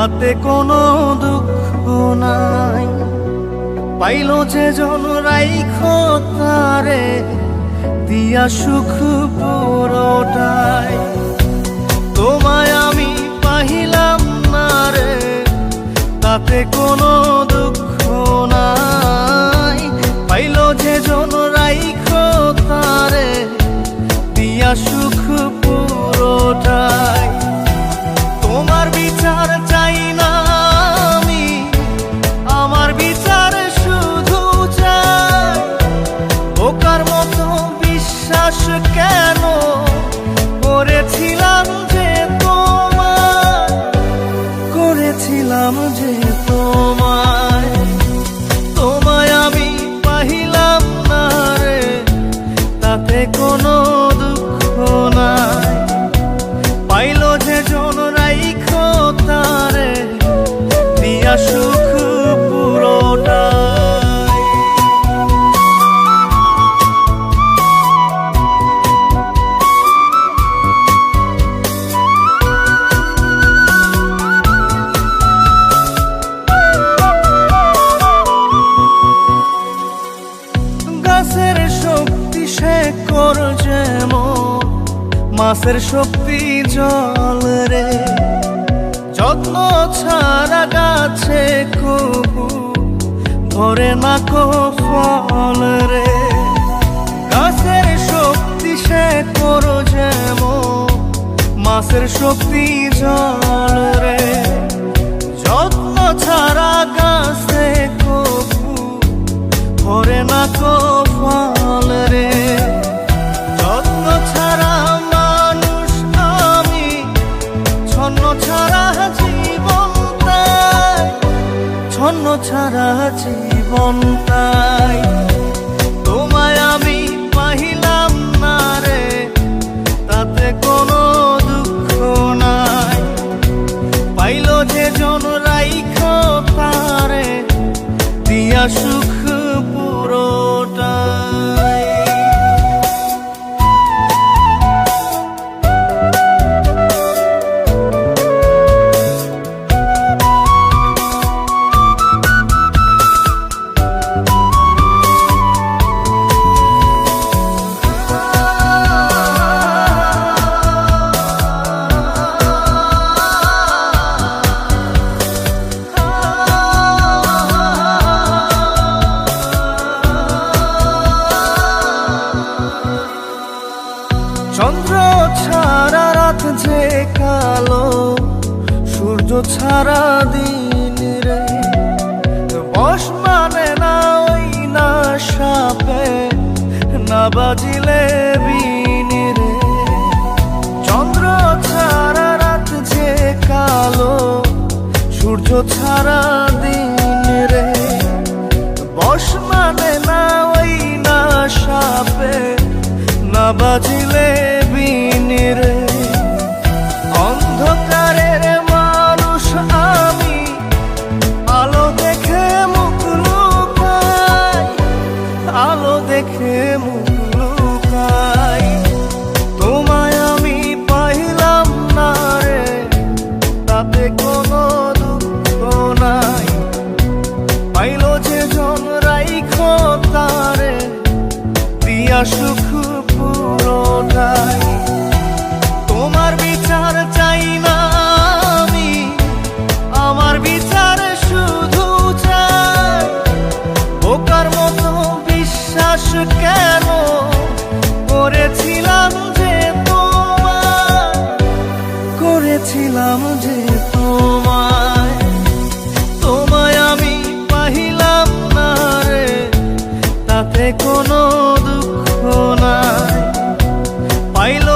তাতে কোনো দুঃখ নাই। পাইলো যে জন রাইখো তারে দিয়া সুখ পুরোটাই। তোমায় আমি পাহিলাম না রে, তাতে কোনো দুঃখ নাই। পাইলো যে জন রাইখো তারে দিয়া সুখ পুরোটাই। তোমার বিচার চাই না আমি, আমার বিচার শুধু চাই। বোকার মতো বিশ্বাস কেন করেছিলাম যে তোমায়, করেছিলাম যে তোমায়। তোমায় আমি পাহিলাম না রে, তাতে কোনো দুঃখ নাই। পাইলো যে জন রাইখো তারে দিয়া সুখ পুরোটাই। গাছের শক্তি শেকর যেমন, মাছের শক্তি জল রে। যত্ন ছাড়া গাছে কবু ধরে না কো ফল রে। গাছের শক্তি শেকর যেমন, মাছের শক্তি জল রে। যত্ন ছাড়া গাছে কবু ধরে না কো ফল রে। যত্ন ছাড়া মানুষ আমি, ছন্ন ছাড়া জীবন তাই, ছন্ন ছাড়া জীবন তাই। তোমায় আমি পাহিলাম না রে, তাতে কোনো দুঃখ নাই। পাইলো যে জন রাইখো তারে দিয়া সুখ পুরোটাই। চন্দ্র ছাড়া রাত যে কালো, সূর্য ছাড়া দিন রে। বশ মানে না ওই না সাপে, না বাজিলে বিন রে। চন্দ্র ছাড়া রাত যে কালো, সূর্য ছাড়া দিন রে। বশ মানে না ওই না সাপে, না বাজিলে বিন রে। অন্ধকারের মানুষ আমি, আলো দেখে মুখ লুকাই, আলো দেখে মুখ লুকাই। তোমায় আমি পাইলাম না রে, তাতে কোনো দুঃখ নাই। পাইলো যে জন রাইখো তারে দিয়া সুখ পুরোটাই। তোমার বিচার চাই না আমি, আমার বিচার শুধু চাই। বোকার মতো বিশ্বাস কেন করেছিলাম যে তোমায়, করেছিলাম যে তোমায়। তোমায় আমি পাহিলাম না রে, তাতে কোনো দুঃখ নাই। পাইলো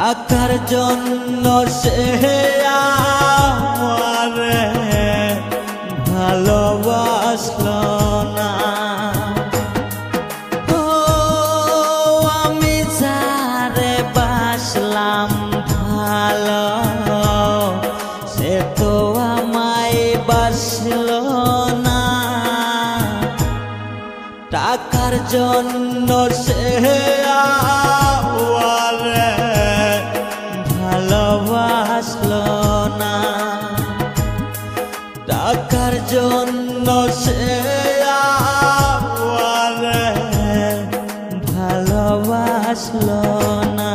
টাকার জন্য সে আমারে ভালোবাসলো না। ও আমি যারে বাসলাম ভালো, সে তো আমায় বাসলো না। টাকার জন্য সে আমারে ভালোবাসলো না। টাকার জন্য সে আমারে ভালোবাসলো না।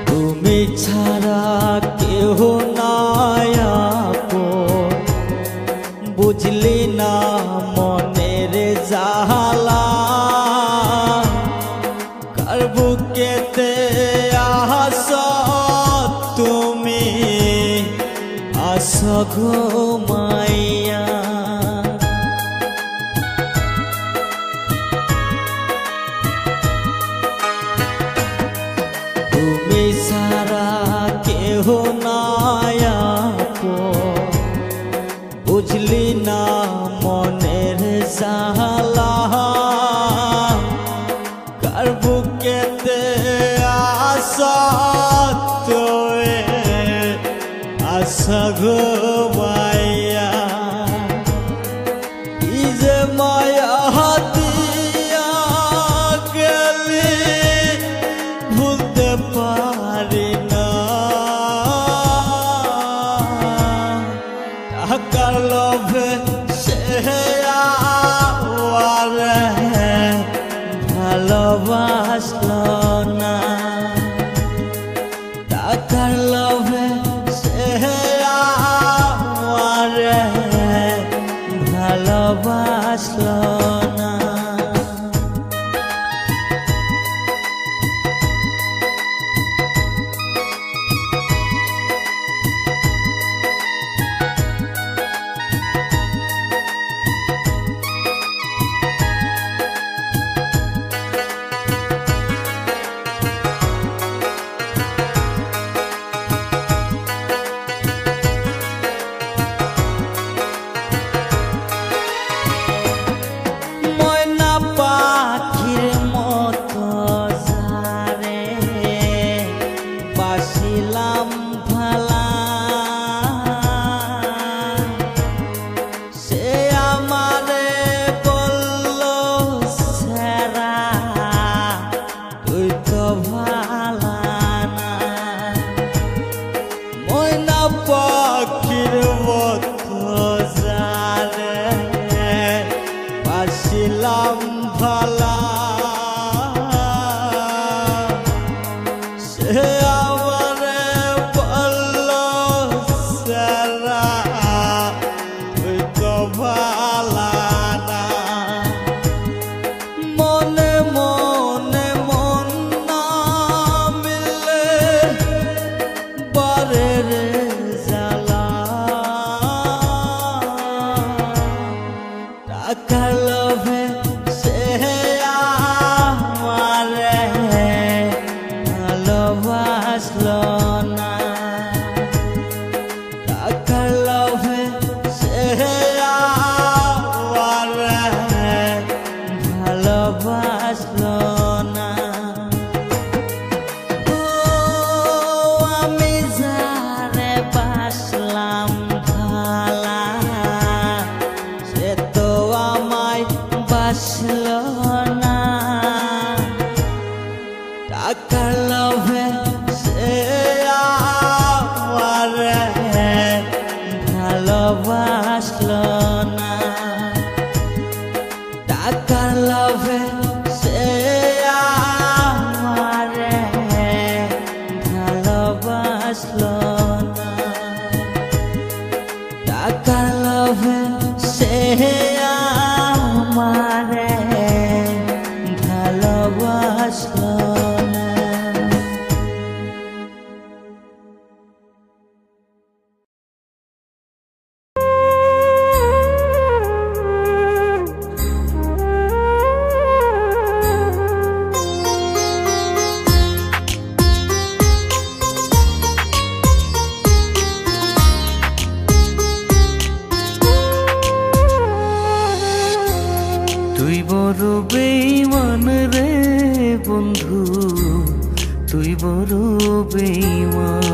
তুমি ছাড়া কেহ নাই আপন, বুঝলি না মনের জালা। কার বুকেতে আস তুমি আস ঘুমাইয়া। তুমি সারা কেহ নাই আপন, বুঝলি না মনের জালা। কার বুকেতে আশা তোয়ে আশা ঘুমাইয়া। কি যে মায়া দিয়া গেলি ভুলতে পারি না। টাকার লোভে সে আমারে ভালোবাসলো না। টাকার লোভে সে আমারে ভালোবাসলো না। ময়না পাখির মতো যারে বাসিলাম ভালা, সে আমারে বলল সেরা তুই তো ভালা না। ময়না পাখির মতো যারে বাসিলাম ভালা, সে আমারে বলল সেরা তুই তো ভালা না। মনে মনে মন না মিলে বারে রে জ্বালা। টাকার লোভে সে আমারে ভালোবাসলো না। টাকার লোভে সে আমারে ভালোবাসলো না। ও আমি যারে বাসলাম ভালা, সে তো আমায় বাসলো না। টাকার লোভে সে আমারে ভালোবাসলো না। টাকার লোভে সে বাসলো না। তুই বড় বেঈমান রে বন্ধু, তুই বড় বেঈমান,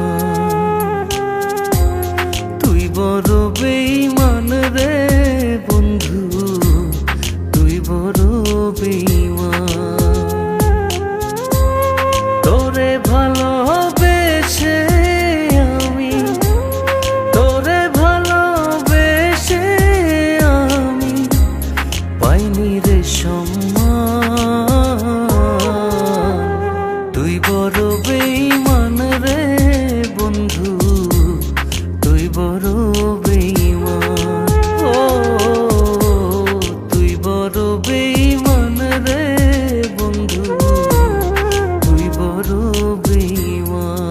তুই বড় বেঈমান রে বন্ধু, তুই বড় বেঈমান। তোরে ভালোবেসে আমি, তোরে ভালোবেসে আমি পাইনি রে সম্মান। তুই বড় বেঈমান রে বন্ধু, তুই বড় বেঈমান। ও তুই বড় বেঈমান রে বন্ধু, তুই বড় বেঈমান।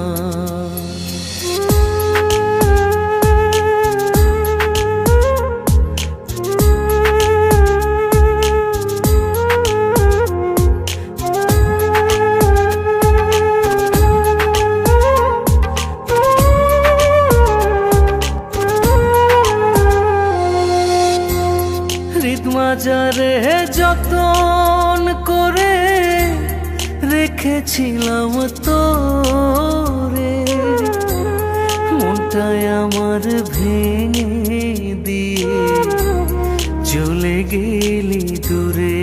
মাজারে যতন করে রেখেছিলাম তোরে, মনটায় আমার ভেঙে দিয়ে চলে গেলি দূরে।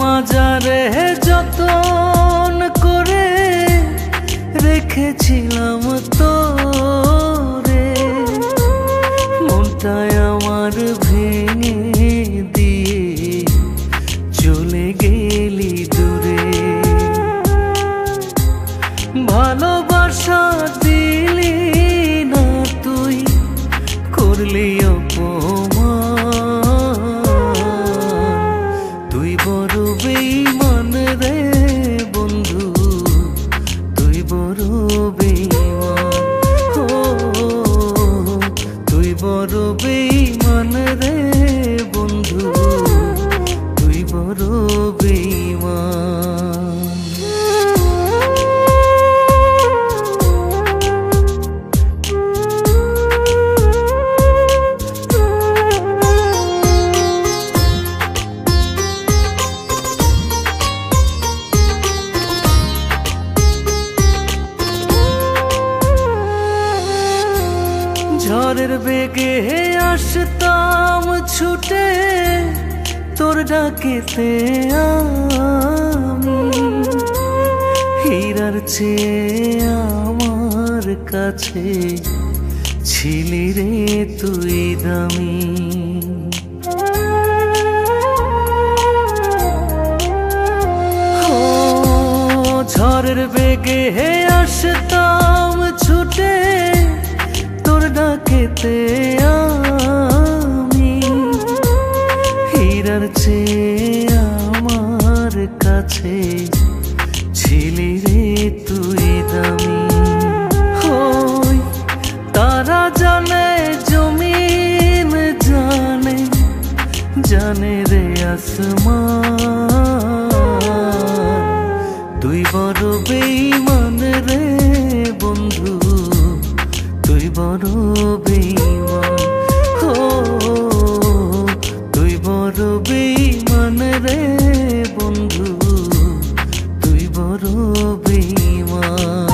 মাজারে যতন করে রেখেছিলাম তোরে, মনটায় আমার ভেঙে দিয়ে চলে গেলি দূরে। ভালোবাসা দিলি না তুই, করলি অপমান। তুই বড় বেঈমান রে বন্ধু, তুই বড় বেঈমান। ও তুই বড় বেঈমান রে বন্ধু, তুই বড় বেঈমান। ঝড়ের বেগে আসতাম ছুটে তোর ডাকেতে আমি, হীরার চেয়ে আমার কাছে ছিলি রে তুই দামি। ঝড়ের বেগে আসতাম ছুটে তোর ডাকেতে আমি, হীরার চেয়ে আমার কাছে ছিলি রে তুই দামি। হই তারা জানে জমিন জানে, জানে রে আসমান। তুই বড় বেঈমান রে বন্ধু, তুই বড় বেঈমান। ও তুই বড় বেঈমান রে বন্ধু, তুই বড় বেঈমান।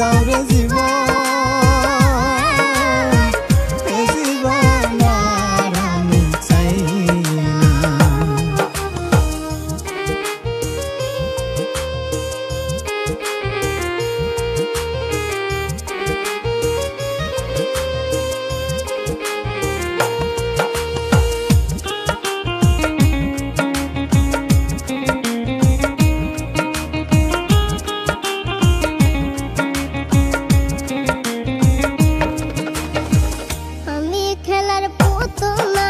দাও রে জীবন, এ জীবন আর আমি চাই না। আমি খেলার পুতুল না,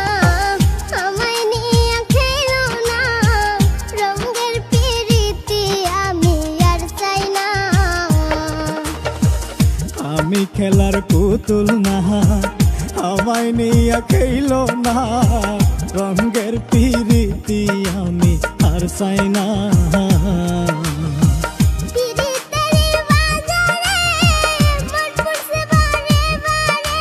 আমায় নিয়ে খেলো না, রঙের পিরিতি আমি আর চাই না। আমি খেলার পুতুল না, আমায় নিয়ে খেলো না, রঙের পিরিতি আমি আর চাই না। পিরিতের বাজারে মন পড়ছে বারে বারে,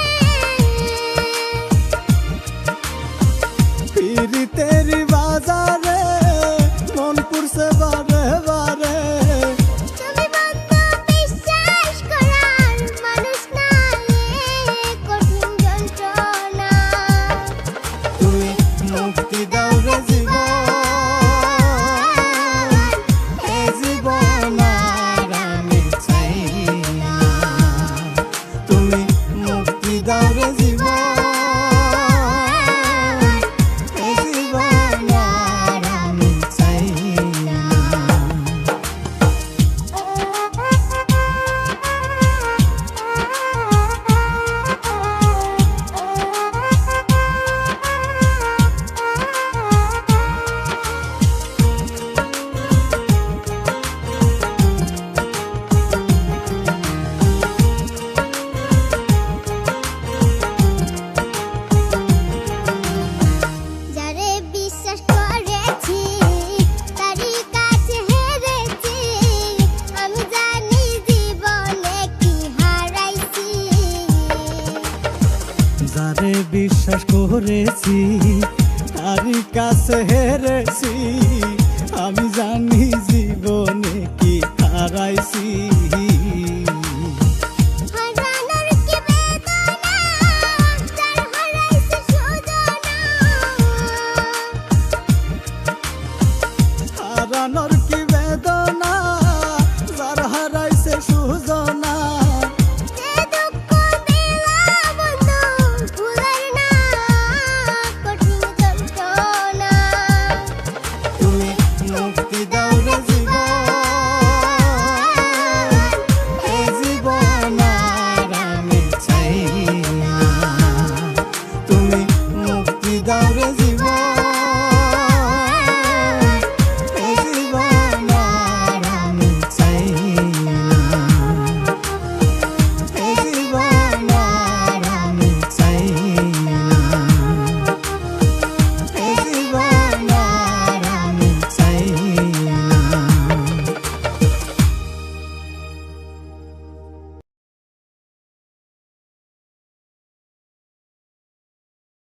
পিরিতের বাজারে মন পুরছে বারে বারে। তুমি বন্ধু বিশ্বাস করার মানুষ না, এ কঠিন যন্ত্রণা। তুমি মুক্তি দাও রে জীবন, এ জীবন আর আমি চাই না। তুমি মুক্তি দাও রে জীবন, এ জীবন আর আমি চাই না। যারে বিশ্বাস করেছি তারই কাছে হেরেছি, আমি জানি জীবনে কি হারাইছি। যারে বিশ্বাস করেছি তারই কাছে হেরেছি, আমি জানি জীবনে কি হারাইছি।